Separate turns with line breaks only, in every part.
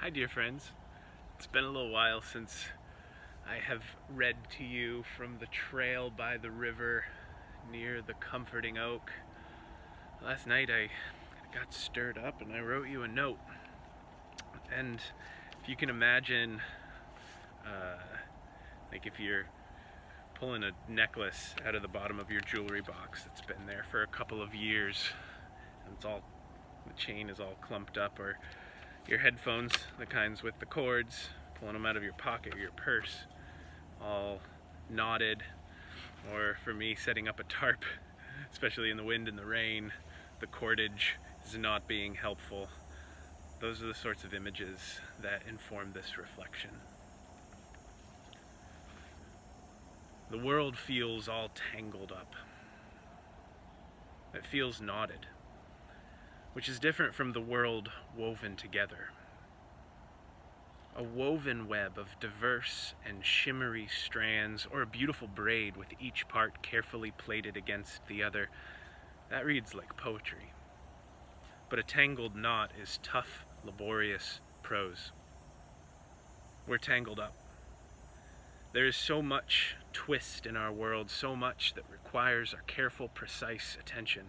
Hi dear friends, it's been a little while since I have read to you from the trail by the river near the comforting oak. Last night I got stirred up and I wrote you a note. And if you can imagine, like if you're pulling a necklace out of the bottom of your jewelry box that's been there for a couple of years and the chain is all clumped up, or your headphones, the kinds with the cords, pulling them out of your pocket or your purse, all knotted, or for me, setting up a tarp, especially in the wind and the rain, the cordage is not being helpful. Those are the sorts of images that inform this reflection. The world feels all tangled up. It feels knotted, which is different from the world woven together. A woven web of diverse and shimmery strands, or a beautiful braid with each part carefully plaited against the other, that reads like poetry. But a tangled knot is tough, laborious prose. We're tangled up. There is so much twist in our world, so much that requires our careful, precise attention.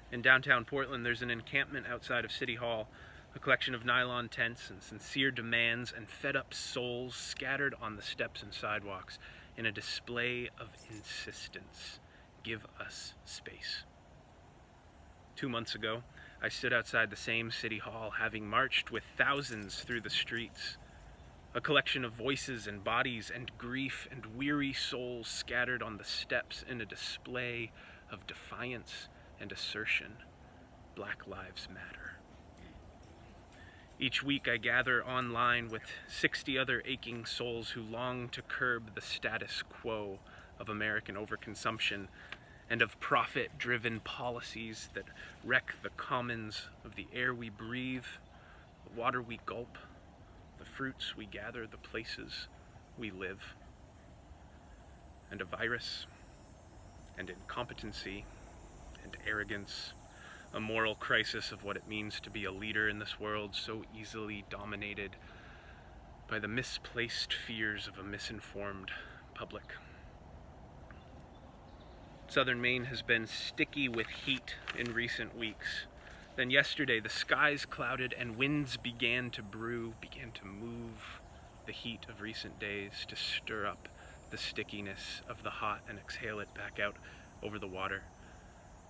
In downtown Portland, there's an encampment outside of City Hall, a collection of nylon tents and sincere demands and fed-up souls scattered on the steps and sidewalks in a display of insistence. Give us space. 2 months ago, I stood outside the same City Hall, having marched with thousands through the streets. A collection of voices and bodies and grief and weary souls scattered on the steps in a display of defiance and assertion. Black Lives Matter. Each week I gather online with 60 other aching souls who long to curb the status quo of American overconsumption and of profit-driven policies that wreck the commons of the air we breathe, the water we gulp, the fruits we gather, the places we live. And a virus, and incompetency, and arrogance, a moral crisis of what it means to be a leader in this world so easily dominated by the misplaced fears of a misinformed public. Southern Maine has been sticky with heat in recent weeks. Then yesterday, the skies clouded and winds began to move the heat of recent days to stir up the stickiness of the hot and exhale it back out over the water.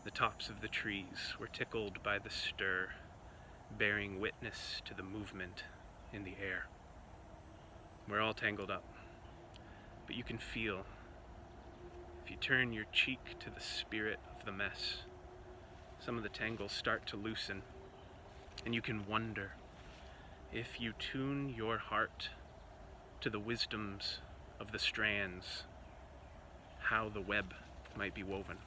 The tops of the trees were tickled by the stir, bearing witness to the movement in the air. We're all tangled up, but you can feel, if you turn your cheek to the spirit of the mess, some of the tangles start to loosen, and you can wonder, if you tune your heart to the wisdoms of the strands, how the web might be woven.